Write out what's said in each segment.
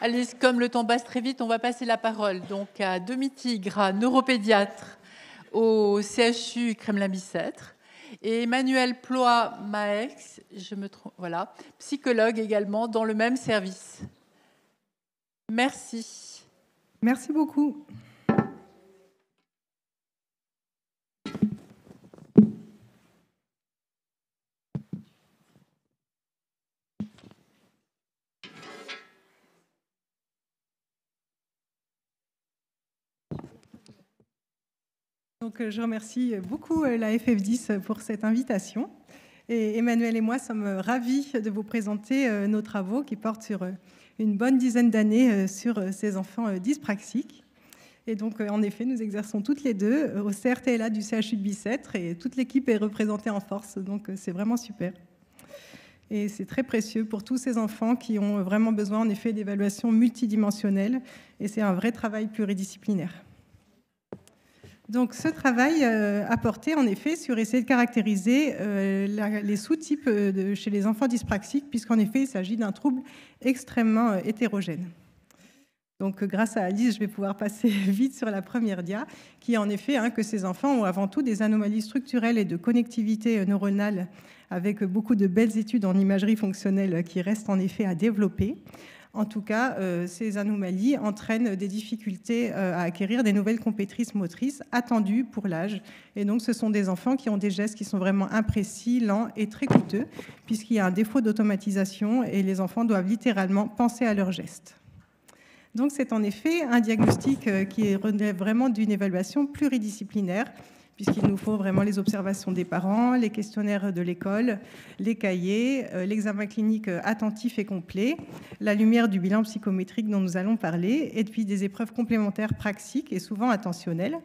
Allez, comme le temps passe très vite, on va passer la parole donc à Demi-Tigre, neuropédiatre au CHU Kremlin-Bicêtre, et Emmanuel Ploa-Maeix, je me trompe, voilà, psychologue également dans le même service. Merci. Merci beaucoup. Donc, je remercie beaucoup la FF10 pour cette invitation. Et Emmanuel et moi sommes ravis de vous présenter nos travaux qui portent sur une bonne dizaine d'années sur ces enfants dyspraxiques. Et donc, en effet, nous exerçons toutes les deux au CRTLA du CHU de Bicêtre et toute l'équipe est représentée en force. Donc, c'est vraiment super. Et c'est très précieux pour tous ces enfants qui ont vraiment besoin, en effet, d'évaluation multidimensionnelle. Et c'est un vrai travail pluridisciplinaire. Donc, ce travail a porté, en effet, sur essayer de caractériser les sous-types chez les enfants dyspraxiques, puisqu'en effet, il s'agit d'un trouble extrêmement hétérogène. Donc, grâce à Alice, je vais pouvoir passer vite sur la première dia, qui est en effet que ces enfants ont avant tout des anomalies structurelles et de connectivité neuronale, avec beaucoup de belles études en imagerie fonctionnelle qui restent en effet à développer. En tout cas, ces anomalies entraînent des difficultés à acquérir des nouvelles compétences motrices attendues pour l'âge. Et donc, ce sont des enfants qui ont des gestes qui sont vraiment imprécis, lents et très coûteux, puisqu'il y a un défaut d'automatisation et les enfants doivent littéralement penser à leurs gestes. Donc, c'est en effet un diagnostic qui relève vraiment d'une évaluation pluridisciplinaire, puisqu'il nous faut vraiment les observations des parents, les questionnaires de l'école, les cahiers, l'examen clinique attentif et complet, la lumière du bilan psychométrique dont nous allons parler, et puis des épreuves complémentaires praxiques et souvent attentionnelles,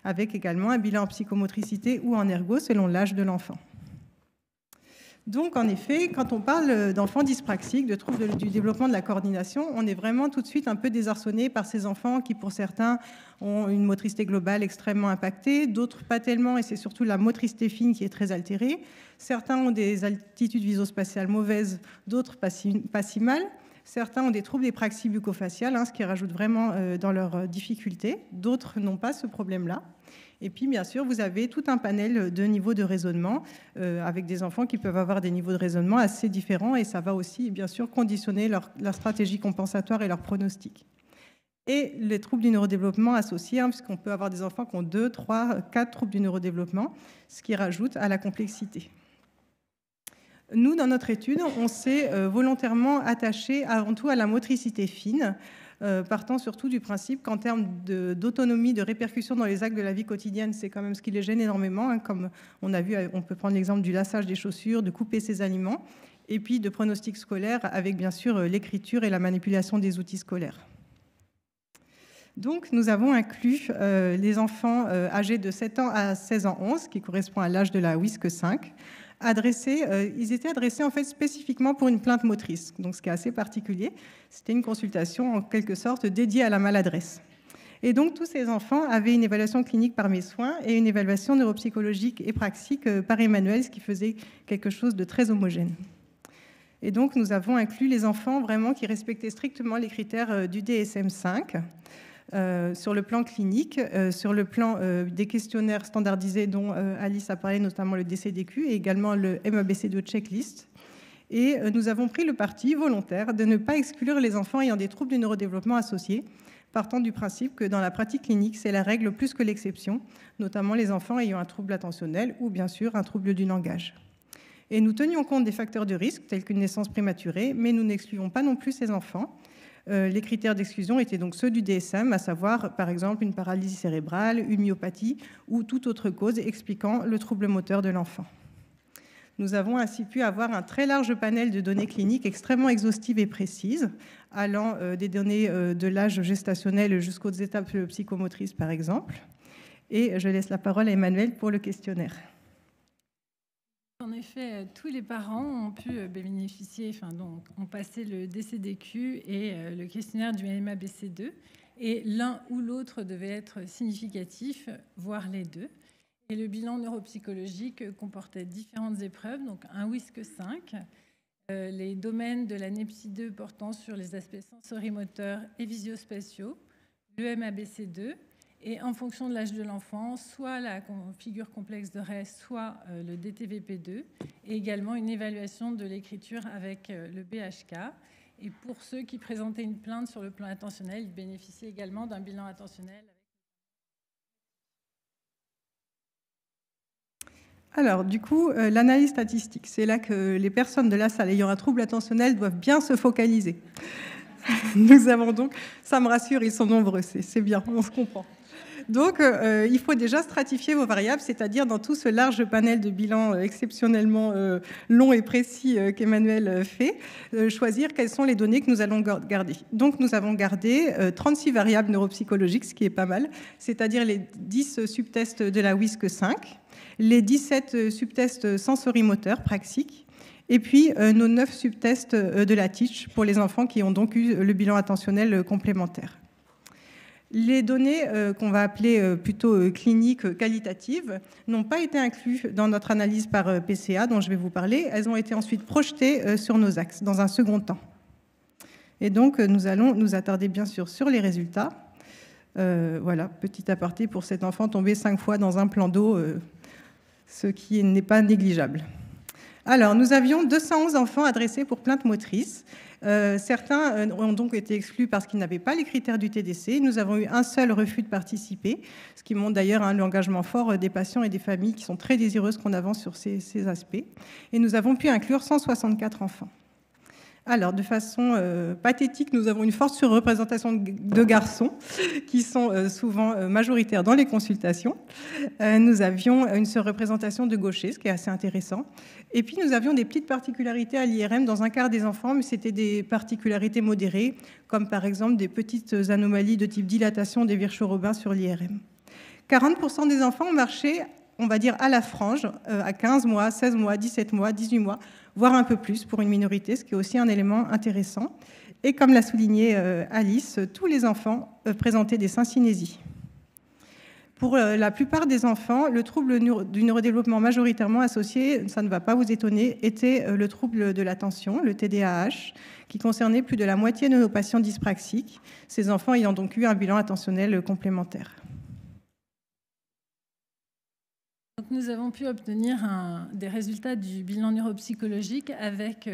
avec également un bilan en psychomotricité ou en ergo selon l'âge de l'enfant. Donc, en effet, quand on parle d'enfants dyspraxiques, de troubles du développement de la coordination, on est vraiment tout de suite un peu désarçonné par ces enfants qui, pour certains, ont une motricité globale extrêmement impactée, d'autres pas tellement, et c'est surtout la motricité fine qui est très altérée. Certains ont des altitudes visospatiales mauvaises, d'autres pas si mal. Certains ont des troubles des praxies bucco-faciales, ce qui rajoute vraiment dans leurs difficultés. D'autres n'ont pas ce problème-là. Et puis, bien sûr, vous avez tout un panel de niveaux de raisonnement avec des enfants qui peuvent avoir des niveaux de raisonnement assez différents et ça va aussi, bien sûr, conditionner leur stratégie compensatoire et leur pronostic. Et les troubles du neurodéveloppement associés, puisqu'on peut avoir des enfants qui ont 2, 3, 4 troubles du neurodéveloppement, ce qui rajoute à la complexité. Nous, dans notre étude, on s'est volontairement attaché avant tout à la motricité fine, partant surtout du principe qu'en termes d'autonomie, de répercussion dans les actes de la vie quotidienne, c'est quand même ce qui les gêne énormément. Comme on a vu, on peut prendre l'exemple du lassage des chaussures, de couper ses aliments, et puis de pronostic scolaire avec bien sûr l'écriture et la manipulation des outils scolaires. Donc, nous avons inclus les enfants âgés de 7 ans à 16 ans 11, qui correspond à l'âge de la WISC-5, ils étaient adressés en fait spécifiquement pour une plainte motrice. Donc, ce qui est assez particulier, c'était une consultation en quelque sorte dédiée à la maladresse. Et donc, tous ces enfants avaient une évaluation clinique par mes soins et une évaluation neuropsychologique et praxique par Emmanuel, ce qui faisait quelque chose de très homogène. Et donc, nous avons inclus les enfants vraiment qui respectaient strictement les critères du DSM-5. Sur le plan clinique, sur le plan des questionnaires standardisés dont Alice a parlé, notamment le DCDQ et également le MABC2 checklist. Et nous avons pris le parti volontaire de ne pas exclure les enfants ayant des troubles du neurodéveloppement associés, partant du principe que dans la pratique clinique, c'est la règle plus que l'exception, notamment les enfants ayant un trouble attentionnel ou bien sûr un trouble du langage. Et nous tenions compte des facteurs de risque, tels qu'une naissance prématurée, mais nous n'excluons pas non plus ces enfants. Les critères d'exclusion étaient donc ceux du DSM, à savoir par exemple une paralysie cérébrale, une myopathie ou toute autre cause expliquant le trouble moteur de l'enfant. Nous avons ainsi pu avoir un très large panel de données cliniques extrêmement exhaustives et précises, allant des données de l'âge gestationnel jusqu'aux étapes psychomotrices par exemple. Et je laisse la parole à Emmanuel pour le questionnaire. En effet, tous les parents ont pu bénéficier, donc ont passé le DCDQ et le questionnaire du MABC2, et l'un ou l'autre devait être significatif, voire les deux. Et le bilan neuropsychologique comportait différentes épreuves, donc un WISC 5, les domaines de la NEPSI 2 portant sur les aspects sensorimoteurs et visio-spatiaux, l'EMABC2, et en fonction de l'âge de l'enfant, soit la figure complexe de Rey, soit le DTVP2, et également une évaluation de l'écriture avec le BHK. Et pour ceux qui présentaient une plainte sur le plan attentionnel, ils bénéficient également d'un bilan attentionnel. Alors, du coup, l'analyse statistique, c'est là que les personnes de la salle ayant un trouble attentionnel doivent bien se focaliser. Nous avons donc, ça me rassure, ils sont nombreux, c'est bien, on se comprend. Donc, il faut déjà stratifier vos variables, c'est-à-dire dans tout ce large panel de bilans exceptionnellement long et précis qu'Emmanuel fait, choisir quelles sont les données que nous allons garder. Donc, nous avons gardé 36 variables neuropsychologiques, ce qui est pas mal, c'est-à-dire les 10 subtests de la WISC-5, les 17 subtests sensorimoteurs, praxiques, et puis nos 9 subtests de la TEACH pour les enfants qui ont donc eu le bilan attentionnel complémentaire. Les données qu'on va appeler plutôt cliniques qualitatives n'ont pas été incluses dans notre analyse par PCA dont je vais vous parler. Elles ont été ensuite projetées sur nos axes dans un second temps. Et donc, nous allons nous attarder bien sûr sur les résultats. Voilà, petit aparté pour cet enfant tombé 5 fois dans un plan d'eau, ce qui n'est pas négligeable. Alors, nous avions 211 enfants adressés pour plainte motrice. Certains ont donc été exclus parce qu'ils n'avaient pas les critères du TDC. Nous avons eu un seul refus de participer, ce qui montre d'ailleurs l'engagement fort des patients et des familles qui sont très désireuses qu'on avance sur ces aspects. Et nous avons pu inclure 164 enfants. Alors, de façon pathétique, nous avons une forte surreprésentation de garçons qui sont souvent majoritaires dans les consultations. Nous avions une surreprésentation de gauchers, ce qui est assez intéressant. Et puis, nous avions des petites particularités à l'IRM dans un quart des enfants, mais c'était des particularités modérées, comme par exemple des petites anomalies de type dilatation des Virchow-Robin sur l'IRM. 40% des enfants ont marché, on va dire, à la frange, à 15 mois, 16 mois, 17 mois, 18 mois, voire un peu plus pour une minorité, ce qui est aussi un élément intéressant. Et comme l'a souligné Alice, tous les enfants présentaient des syncinésies. Pour la plupart des enfants, le trouble du neurodéveloppement majoritairement associé, ça ne va pas vous étonner, était le trouble de l'attention, le TDAH, qui concernait plus de la moitié de nos patients dyspraxiques, ces enfants ayant donc eu un bilan attentionnel complémentaire. Donc nous avons pu obtenir des résultats du bilan neuropsychologique avec,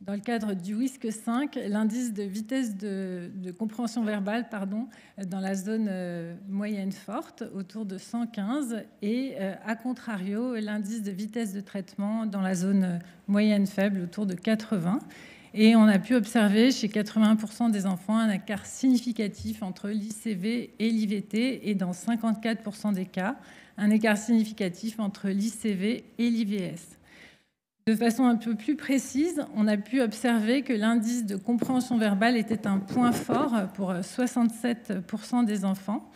dans le cadre du WISC-5, l'indice de vitesse de compréhension verbale dans la zone moyenne forte, autour de 115, et à contrario, l'indice de vitesse de traitement dans la zone moyenne faible, autour de 80. Et on a pu observer chez 80% des enfants un écart significatif entre l'ICV et l'IVT, et dans 54% des cas, un écart significatif entre l'ICV et l'IVS. De façon un peu plus précise, on a pu observer que l'indice de compréhension verbale était un point fort pour 67% des enfants,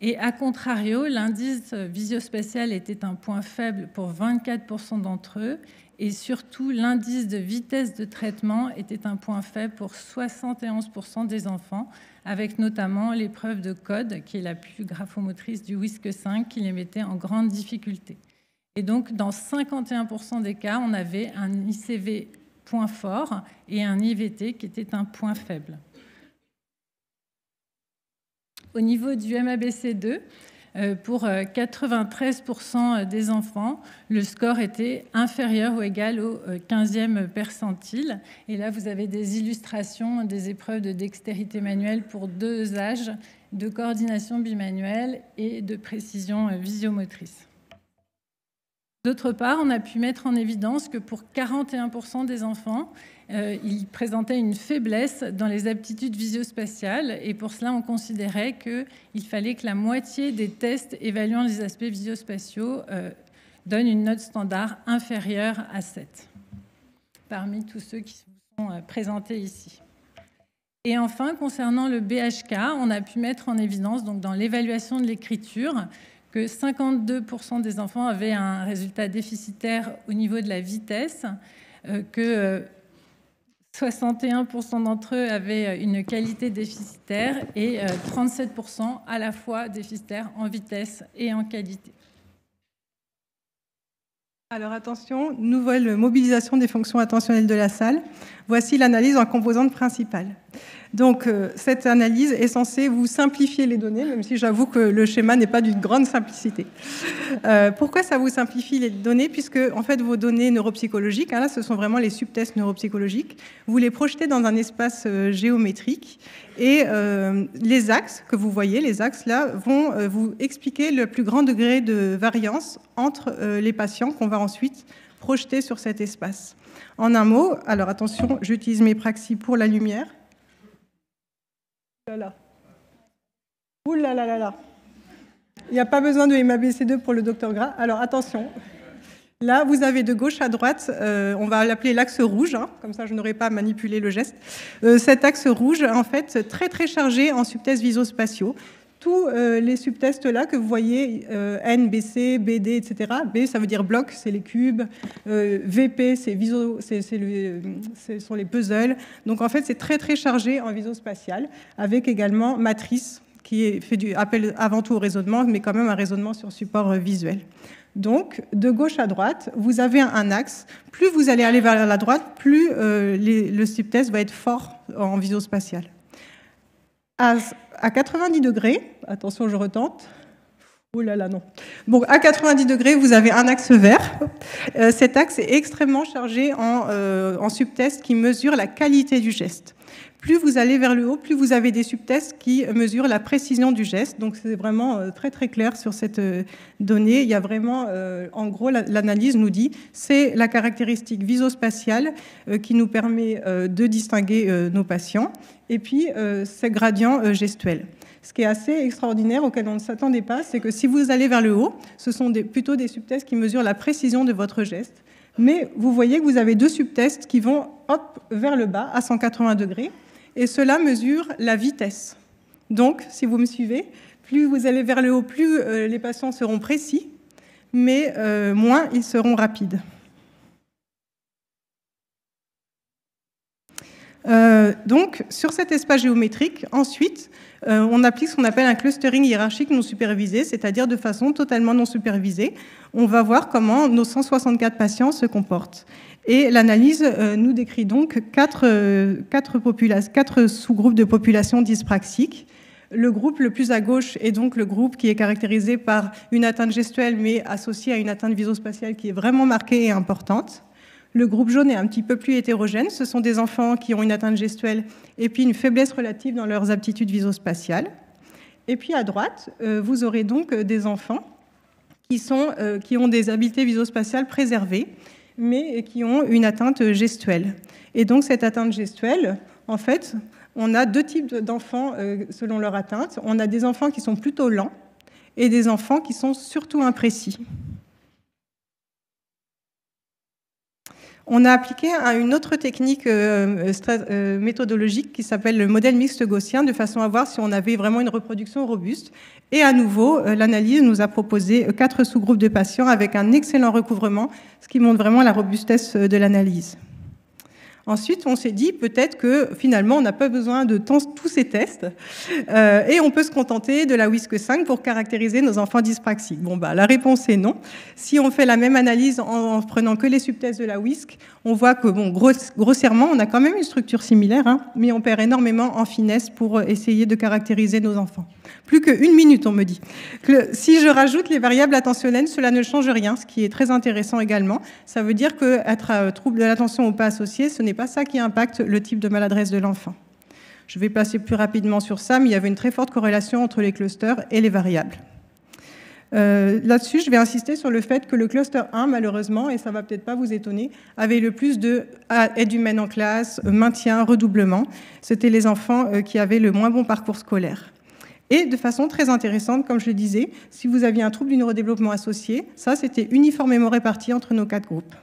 et à contrario, l'indice visio-spatial était un point faible pour 24% d'entre eux, et surtout l'indice de vitesse de traitement était un point faible pour 71% des enfants, avec notamment l'épreuve de code, qui est la plus graphomotrice du WISC-5, qui les mettait en grande difficulté. Et donc, dans 51% des cas, on avait un ICV point fort et un IVT qui était un point faible. Au niveau du MABC2, pour 93% des enfants, le score était inférieur ou égal au 15e percentile. Et là, vous avez des illustrations des épreuves de dextérité manuelle pour 2 âges, de coordination bimanuelle et de précision visiomotrice. D'autre part, on a pu mettre en évidence que pour 41% des enfants, ils présentaient une faiblesse dans les aptitudes visio-spatiales, et pour cela, on considérait qu'il fallait que la moitié des tests évaluant les aspects visio-spatiaux donnent une note standard inférieure à 7, parmi tous ceux qui sont présentés ici. Et enfin, concernant le BHK, on a pu mettre en évidence, donc, dans l'évaluation de l'écriture, que 52% des enfants avaient un résultat déficitaire au niveau de la vitesse, que 61% d'entre eux avaient une qualité déficitaire et 37% à la fois déficitaire en vitesse et en qualité. Alors attention, nouvelle mobilisation des fonctions attentionnelles de la salle. Voici l'analyse en composantes principales. Donc cette analyse est censée vous simplifier les données, même si j'avoue que le schéma n'est pas d'une grande simplicité. Pourquoi ça vous simplifie les données? Puisque en fait vos données neuropsychologiques, là ce sont vraiment les subtests neuropsychologiques, vous les projetez dans un espace géométrique et les axes que vous voyez, les axes là, vont vous expliquer le plus grand degré de variance entre les patients qu'on va ensuite projeter sur cet espace. En un mot, alors attention, j'utilise mes praxis pour la lumière. Ouh là là là là. Il n'y a pas besoin de MABC2 pour le Dr Gras. Alors attention. Là, vous avez de gauche à droite, on va l'appeler l'axe rouge, comme ça je n'aurai pas à manipuler le geste. Cet axe rouge, en fait, très très chargé en subtests visospatiaux. Tous les subtests là que vous voyez, N, BC, BD, etc. B, ça veut dire bloc, c'est les cubes. VP, ce sont les puzzles. Donc en fait, c'est très très chargé en visospatial, avec également matrice, qui est fait appel avant tout au raisonnement, mais quand même un raisonnement sur support visuel. Donc, de gauche à droite, vous avez un axe. Plus vous allez aller vers la droite, plus le subtest va être fort en visospatial. À 90 degrés, attention, je retente. Oh là là, non. Bon, à 90 degrés, vous avez un axe vert. Cet axe est extrêmement chargé en subtests qui mesurent la qualité du geste. Plus vous allez vers le haut, plus vous avez des subtests qui mesurent la précision du geste. Donc, c'est vraiment très, très clair sur cette donnée. Il y a vraiment, en gros, l'analyse nous dit, c'est la caractéristique visospatiale qui nous permet de distinguer nos patients. Et puis, ces gradients gestuels. Ce qui est assez extraordinaire, auquel on ne s'attendait pas, c'est que si vous allez vers le haut, ce sont plutôt des subtests qui mesurent la précision de votre geste. Mais vous voyez que vous avez deux subtests qui vont hop, vers le bas, à 180 degrés. Et cela mesure la vitesse. Donc, si vous me suivez, plus vous allez vers le haut, plus les patients seront précis, mais moins ils seront rapides. Donc, sur cet espace géométrique, ensuite, on applique ce qu'on appelle un clustering hiérarchique non supervisé, c'est-à-dire de façon totalement non supervisée. On va voir comment nos 164 patients se comportent. Et l'analyse nous décrit donc quatre sous-groupes de population dyspraxique. Le groupe le plus à gauche est donc le groupe qui est caractérisé par une atteinte gestuelle, mais associée à une atteinte visospatiale qui est vraiment marquée et importante. Le groupe jaune est un petit peu plus hétérogène. Ce sont des enfants qui ont une atteinte gestuelle et puis une faiblesse relative dans leurs aptitudes visospatiales. Et puis à droite, vous aurez donc des enfants qui ont des habiletés visospatiales préservées, mais qui ont une atteinte gestuelle. Et donc cette atteinte gestuelle, en fait, on a deux types d'enfants selon leur atteinte. On a des enfants qui sont plutôt lents et des enfants qui sont surtout imprécis. On a appliqué une autre technique méthodologique qui s'appelle le modèle mixte gaussien, de façon à voir si on avait vraiment une reproduction robuste. Et à nouveau, l'analyse nous a proposé 4 sous-groupes de patients avec un excellent recouvrement, ce qui montre vraiment la robustesse de l'analyse. Ensuite, on s'est dit peut-être que finalement, on n'a pas besoin de tous ces tests et on peut se contenter de la WISC-5 pour caractériser nos enfants dyspraxiques. Bon, la réponse est non. Si on fait la même analyse en prenant que les subtests de la WISC, on voit que, bon, grossièrement, on a quand même une structure similaire, mais on perd énormément en finesse pour essayer de caractériser nos enfants. Plus qu'une minute, on me dit. Si je rajoute les variables attentionnelles, cela ne change rien, ce qui est très intéressant également. Ça veut dire qu'être trouble de l'attention ou pas associé, ce n'est pas ça qui impacte le type de maladresse de l'enfant. Je vais passer plus rapidement sur ça, mais il y avait une très forte corrélation entre les clusters et les variables. Là-dessus, je vais insister sur le fait que le cluster 1, malheureusement, et ça ne va peut-être pas vous étonner, avait le plus de aide humaine en classe, maintien, redoublement. C'était les enfants qui avaient le moins bon parcours scolaire. Et de façon très intéressante, comme je le disais, si vous aviez un trouble du neurodéveloppement associé, ça, c'était uniformément réparti entre nos 4 groupes.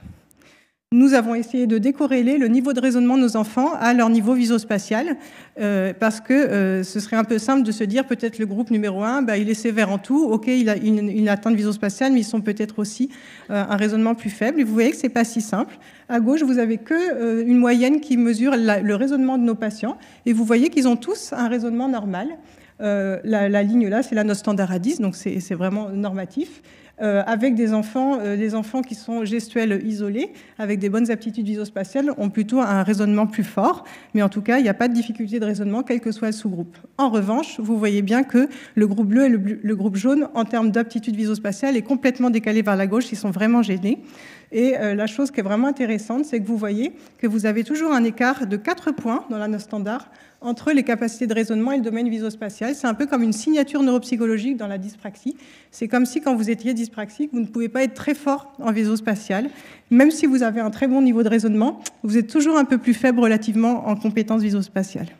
Nous avons essayé de décorréler le niveau de raisonnement de nos enfants à leur niveau visospatial, parce que ce serait un peu simple de se dire peut-être le groupe numéro 1, il est sévère en tout, ok, il a une atteinte visospatiale, mais ils sont peut-être aussi un raisonnement plus faible. Et vous voyez que ce n'est pas si simple. À gauche, vous avez une moyenne qui mesure le raisonnement de nos patients, et vous voyez qu'ils ont tous un raisonnement normal. La ligne là, c'est la note standard à 10, donc c'est vraiment normatif. avec des enfants qui sont gestuels isolés, avec des bonnes aptitudes visospatiales, ont plutôt un raisonnement plus fort. Mais en tout cas, il n'y a pas de difficulté de raisonnement, quel que soit le sous-groupe. En revanche, vous voyez bien que le groupe bleu et le groupe jaune, en termes d'aptitude visospatiale, est complètement décalé vers la gauche. Ils sont vraiment gênés. Et la chose qui est vraiment intéressante, c'est que vous voyez que vous avez toujours un écart de 4 points dans la note standard entre les capacités de raisonnement et le domaine visospatial. C'est un peu comme une signature neuropsychologique dans la dyspraxie. C'est comme si quand vous étiez dyspraxique, vous ne pouvez pas être très fort en visospatial. Même si vous avez un très bon niveau de raisonnement, vous êtes toujours un peu plus faible relativement en compétences visospatiales.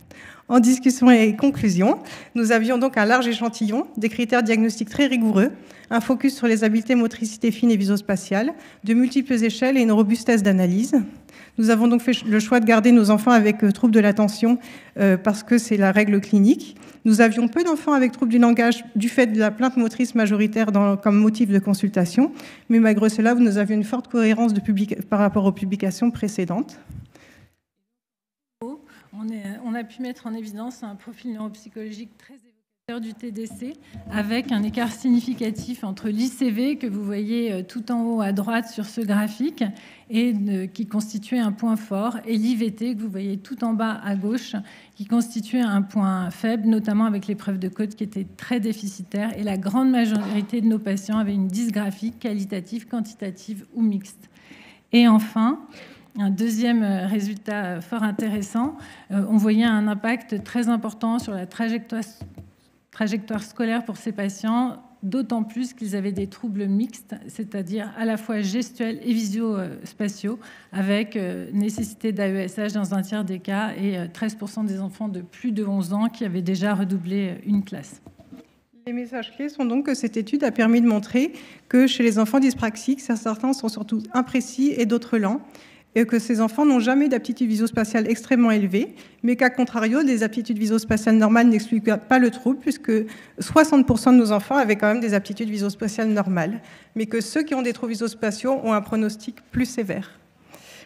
En discussion et conclusion, nous avions donc un large échantillon, des critères diagnostiques très rigoureux, un focus sur les habiletés motricité fine et visospatiale, de multiples échelles et une robustesse d'analyse. Nous avons donc fait le choix de garder nos enfants avec troubles de l'attention parce que c'est la règle clinique. Nous avions peu d'enfants avec troubles du langage du fait de la plainte motrice majoritaire comme motif de consultation, mais malgré cela, nous avions une forte cohérence par rapport aux publications précédentes. On a pu mettre en évidence un profil neuropsychologique très évocateur du TDC, avec un écart significatif entre l'ICV, que vous voyez tout en haut à droite sur ce graphique, et qui constituait un point fort, et l'IVT, que vous voyez tout en bas à gauche, qui constituait un point faible, notamment avec l'épreuve de Codd qui était très déficitaire, et la grande majorité de nos patients avaient une dysgraphie qualitative, quantitative ou mixte. Et enfin, un deuxième résultat fort intéressant, on voyait un impact très important sur la trajectoire scolaire pour ces patients, d'autant plus qu'ils avaient des troubles mixtes, c'est-à-dire à la fois gestuels et visio-spatiaux, avec nécessité d'AESH dans un tiers des cas et 13% des enfants de plus de 11 ans qui avaient déjà redoublé une classe. Les messages clés sont donc que cette étude a permis de montrer que chez les enfants dyspraxiques, certains sont surtout imprécis et d'autres lents, et que ces enfants n'ont jamais d'aptitude visospatiale extrêmement élevée, mais qu'à contrario, des aptitudes visospatiales normales n'expliquent pas le trouble, puisque 60% de nos enfants avaient quand même des aptitudes visospatiales normales, mais que ceux qui ont des troubles visospatiaux ont un pronostic plus sévère.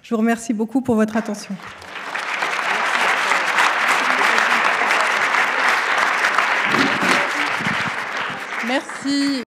Je vous remercie beaucoup pour votre attention. Merci